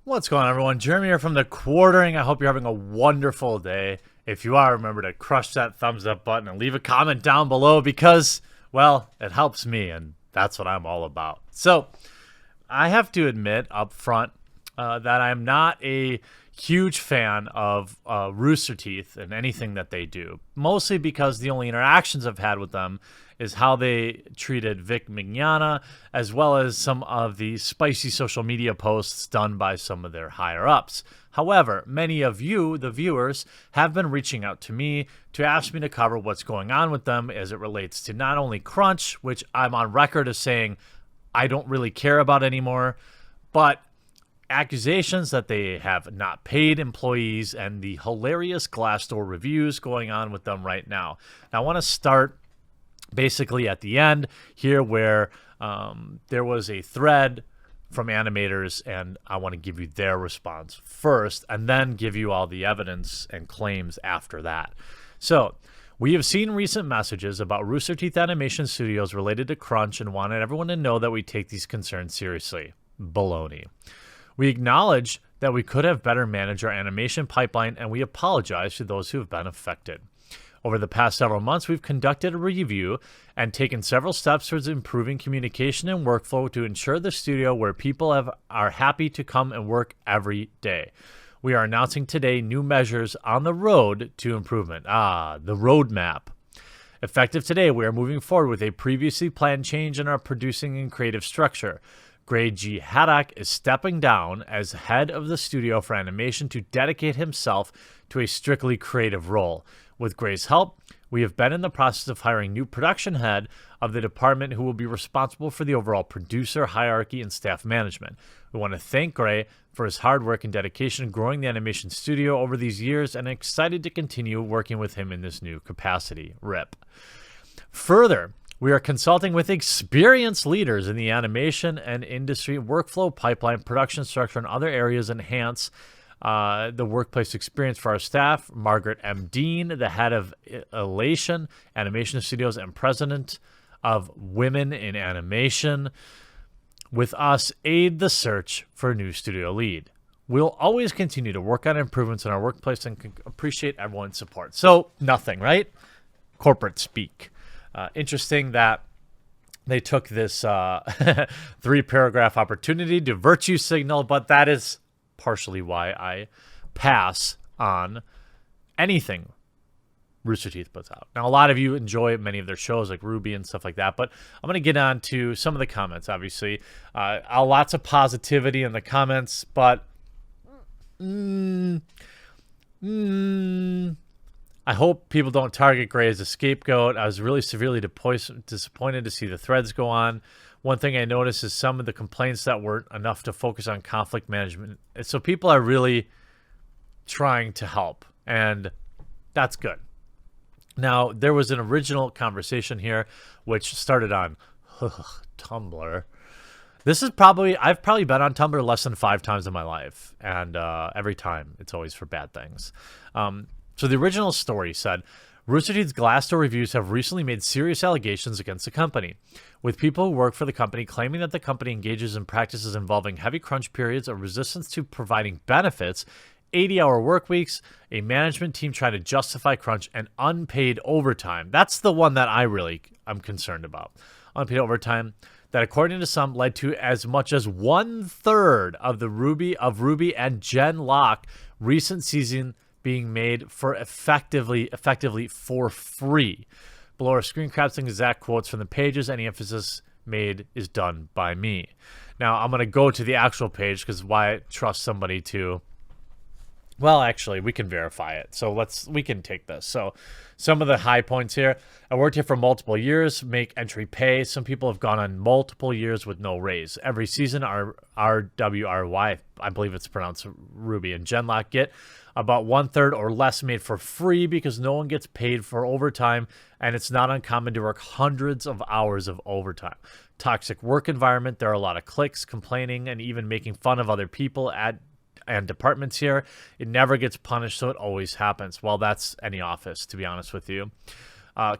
What's going on, everyone? Jeremy here from The Quartering. I hope you're having a wonderful day. If you are, remember to crush that thumbs up button and leave a comment down below because, well, it helps me, and that's what I'm all about. So, I have to admit up front that I'm not a huge fan of Rooster Teeth and anything that they do, mostly because the only interactions I've had with them is how they treated Vic Mignogna, as well as some of the spicy social media posts done by some of their higher-ups. However, many of you, the viewers, have been reaching out to me to ask me to cover what's going on with them as it relates to not only Crunch, which I'm on record as saying I don't really care about anymore, but accusations that they have not paid employees and the hilarious Glassdoor reviews going on with them right now. Now, I want to start basically at the end here where there was a thread from animators, and I want to give you their response first and then give you all the evidence and claims after that. So, we have seen recent messages about Rooster Teeth Animation Studios related to Crunch and wanted everyone to know that we take these concerns seriously. Baloney. We acknowledge that we could have better managed our animation pipeline, and we apologize to those who have been affected. Over the past several months, we've conducted a review and taken several steps towards improving communication and workflow to ensure the studio where people are happy to come and work every day. We are announcing today new measures on the road to improvement. The roadmap. Effective today, we are moving forward with a previously planned change in our producing and creative structure. Gray G. Haddock is stepping down as head of the studio for animation to dedicate himself to a strictly creative role. With Gray's help, we have been in the process of hiring new production head of the department who will be responsible for the overall producer hierarchy and staff management. We want to thank Gray for his hard work and dedication growing the animation studio over these years and excited to continue working with him in this new capacity. RIP. Further, we are consulting with experienced leaders in the animation and industry workflow, pipeline, production structure, and other areas enhance the workplace experience for our staff. Margaret M. Dean, the head of Elation Animation Studios and president of Women in Animation, with us aid the search for a new studio lead. We'll always continue to work on improvements in our workplace and appreciate everyone's support. So, nothing, right? Corporate speak. Interesting that they took this 3-paragraph opportunity to virtue signal, but that is partially why I pass on anything Rooster Teeth puts out. Now, a lot of you enjoy many of their shows like RWBY and stuff like that, but I'm going to get on to some of the comments, obviously. Lots of positivity in the comments, but I hope people don't target Gray as a scapegoat. I was really severely disappointed to see the threads go on. One thing I noticed is some of the complaints that weren't enough to focus on conflict management. So people are really trying to help, and that's good. Now, there was an original conversation here, which started on Tumblr. I've probably been on Tumblr less than 5 times in my life, and every time it's always for bad things. So the original story said, Rooster Teeth's Glassdoor reviews have recently made serious allegations against the company, with people who work for the company claiming that the company engages in practices involving heavy crunch periods, a resistance to providing benefits, 80-hour work weeks, a management team trying to justify crunch, and unpaid overtime. That's the one that I'm concerned about. Unpaid overtime that, according to some, led to as much as 1/3 of the RWBY and Genlock recent season being made for effectively for free. Below are screen caps and exact quotes from the pages. Any emphasis made is done by me. Now, I'm going to go to the actual page because why trust somebody to... Well, actually, we can verify it. So we can take this. So some of the high points here. I worked here for multiple years, make entry pay. Some people have gone on multiple years with no raise. Every season, our RWBY, I believe it's pronounced RWBY, and Genlock get about 1/3 or less made for free because no one gets paid for overtime, and it's not uncommon to work hundreds of hours of overtime. Toxic work environment. There are a lot of cliques, complaining, and even making fun of other people and departments here. It never gets punished, so it always happens. Well, that's any office, to be honest with you.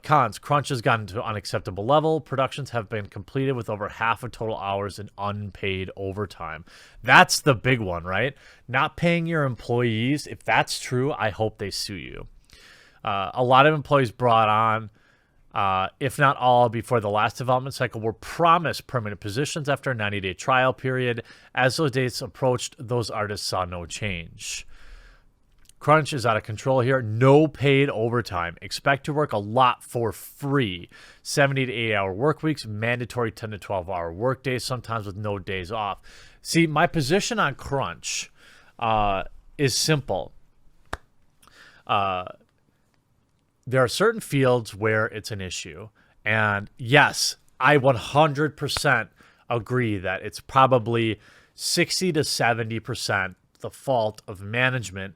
Cons, crunch has gotten to an unacceptable level. Productions have been completed with over half of total hours in unpaid overtime. That's the big one, right? Not paying your employees. If that's true, I hope they sue you. A lot of employees brought on, if not all, before the last development cycle were promised permanent positions after a 90-day trial period. As those dates approached, those artists saw no change. Crunch is out of control here. No paid overtime. Expect to work a lot for free. 70 to 80-hour work weeks, mandatory 10 to 12-hour work days, sometimes with no days off. See, my position on crunch is simple. There are certain fields where it's an issue. And yes, I 100% agree that it's probably 60 to 70% the fault of management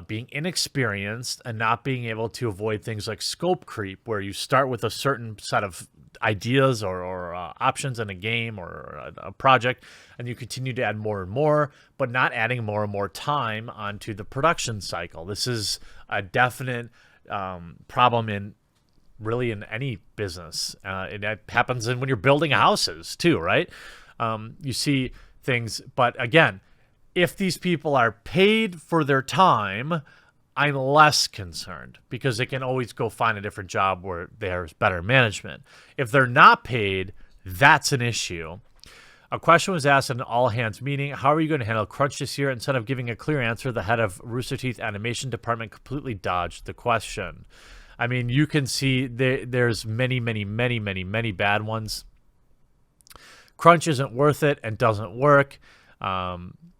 being inexperienced and not being able to avoid things like scope creep, where you start with a certain set of ideas or options in a game or a project, and you continue to add more and more, but not adding more and more time onto the production cycle. This is a definite problem in any business. It happens when you're building houses too, right? You see things, but again, if these people are paid for their time, I'm less concerned because they can always go find a different job where there's better management. If they're not paid, that's an issue. A question was asked in an all-hands meeting: how are you going to handle crunch this year? Instead of giving a clear answer, the head of Rooster Teeth animation department completely dodged the question. I mean, you can see there's many bad ones. Crunch isn't worth it and doesn't work.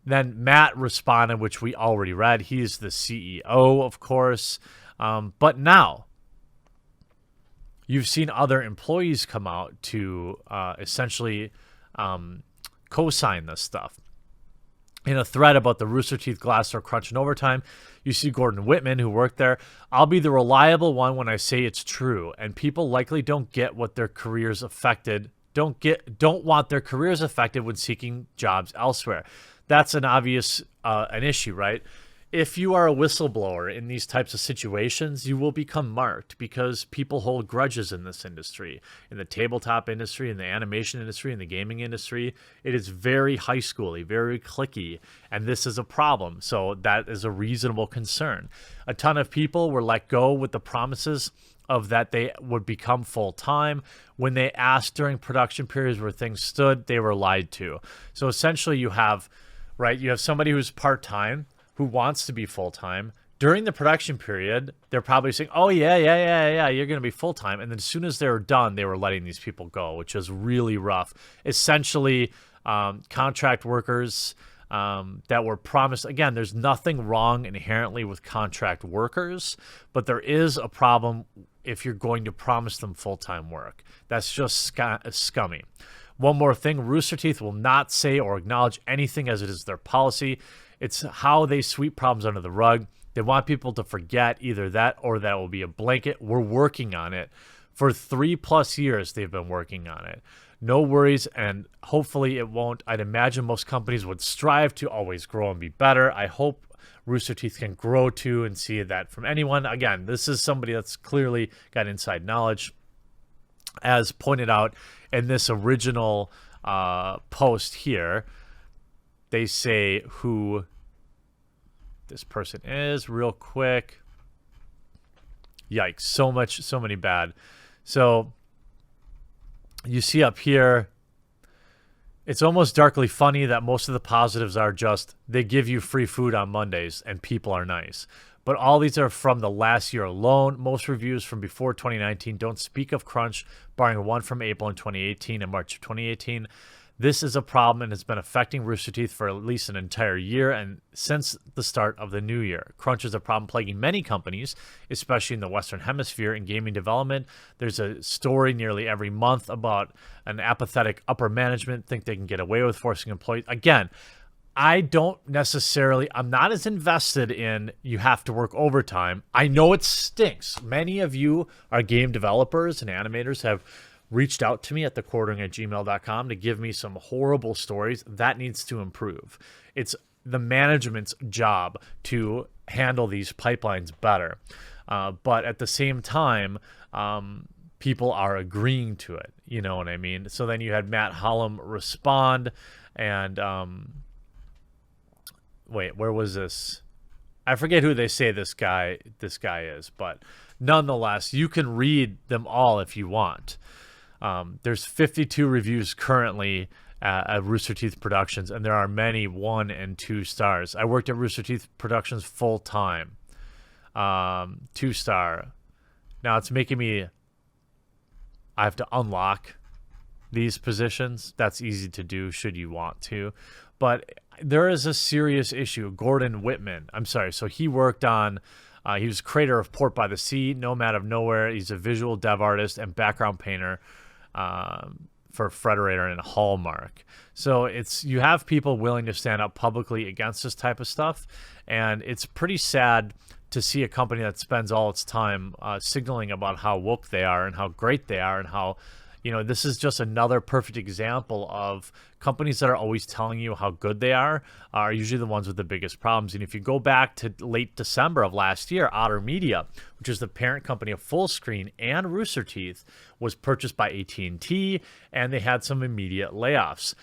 Then Matt responded, which we already read. He's the CEO, of course. But now you've seen other employees come out to essentially co-sign this stuff. In a thread about the Rooster Teeth Glass Door crunch and overtime, you see Gordon Whitman, who worked there. I'll be the reliable one when I say it's true, and people likely don't get what their careers affected. Don't want their careers affected when seeking jobs elsewhere. That's an obvious an issue, right? If you are a whistleblower in these types of situations, you will become marked because people hold grudges in this industry, in the tabletop industry, in the animation industry, in the gaming industry. It is very high schooly, very cliquey, and this is a problem. So that is a reasonable concern. A ton of people were let go with the promises of that they would become full-time. When they asked during production periods where things stood, they were lied to. So essentially you have somebody who's part-time who wants to be full-time. During the production period, they're probably saying, oh, yeah, you're going to be full-time. And then as soon as they were done, they were letting these people go, which is really rough. Essentially, contract workers that were promised. Again, there's nothing wrong inherently with contract workers, but there is a problem if you're going to promise them full-time work. That's just scummy. One more thing, Rooster Teeth will not say or acknowledge anything as it is their policy. It's how they sweep problems under the rug. They want people to forget either that or that will be a blanket. We're working on it. For 3+ years, they've been working on it. No worries, and hopefully it won't. I'd imagine most companies would strive to always grow and be better. I hope Rooster Teeth can grow too and see that from anyone. Again, this is somebody that's clearly got inside knowledge. As pointed out in this original post here, they say who this person is real quick. Yikes, so many bad. So you see up here, it's almost darkly funny that most of the positives are just they give you free food on Mondays and people are nice. But all these are from the last year alone. Most reviews from before 2019 don't speak of crunch, barring one from April in 2018 and March of 2018. This is a problem and has been affecting Rooster Teeth for at least an entire year and since the start of the new year. Crunch is a problem plaguing many companies, especially in the Western Hemisphere in gaming development. There's a story nearly every month about an apathetic upper management think they can get away with forcing employees. Again, I'm not as invested in you have to work overtime. I know it stinks. Many of you are game developers and animators have reached out to me at thequartering@gmail.com to give me some horrible stories. That needs to improve. It's the management's job to handle these pipelines better. But at the same time, people are agreeing to it. You know what I mean? So then you had Matt Hollum respond, and wait, where was this? I forget who they say this guy is, but nonetheless, you can read them all if you want. There's 52 reviews currently at Rooster Teeth Productions, and there are many 1 and 2 stars. I worked at Rooster Teeth Productions full time. 2-star. Now it's making me. I have to unlock these positions. That's easy to do should you want to, but there is a serious issue. Gordon Whitman. I'm sorry. So he worked on. He was creator of Port by the Sea, Nomad of Nowhere. He's a visual dev artist and background painter for Frederator and Hallmark. So you have people willing to stand up publicly against this type of stuff, and it's pretty sad to see a company that spends all its time signaling about how woke they are and how great they are and how, this is just another perfect example of companies that are always telling you how good they are usually the ones with the biggest problems. And if you go back to late December of last year, Otter Media, which is the parent company of Fullscreen and Rooster Teeth, was purchased by AT&T, and they had some immediate layoffs.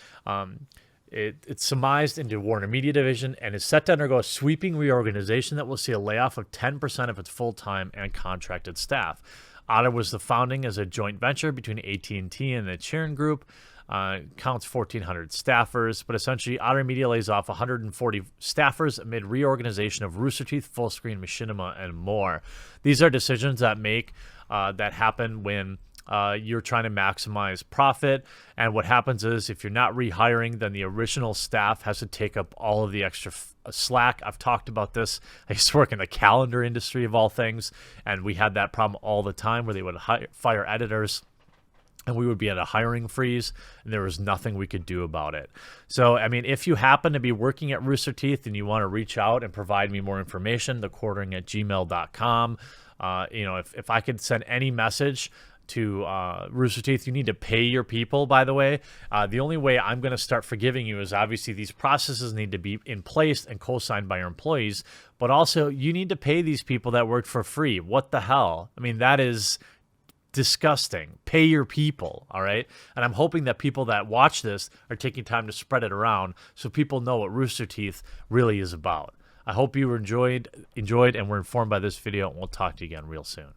It's surmised into Warner Media Division and is set to undergo a sweeping reorganization that will see a layoff of 10% of its full-time and contracted staff. Otter was the founding as a joint venture between AT&T and the Chiron Group. Counts 1,400 staffers, but essentially Otter Media lays off 140 staffers amid reorganization of Rooster Teeth, Fullscreen, Machinima, and more. These are decisions that happen when you're trying to maximize profit, and what happens is if you're not rehiring, then the original staff has to take up all of the extra slack. I've talked about this. I used to work in the calendar industry of all things, and we had that problem all the time where they would fire editors, and we would be at a hiring freeze, and there was nothing we could do about it. So, I mean, if you happen to be working at Rooster Teeth and you want to reach out and provide me more information, thequartering@gmail.com. If I could send any message to Rooster Teeth, you need to pay your people, by the way. The only way I'm going to start forgiving you is obviously these processes need to be in place and co-signed by your employees, but also you need to pay these people that work for free. What the hell? I mean, that is disgusting. Pay your people, all right? And I'm hoping that people that watch this are taking time to spread it around so people know what Rooster Teeth really is about. I hope you enjoyed and were informed by this video, and we'll talk to you again real soon.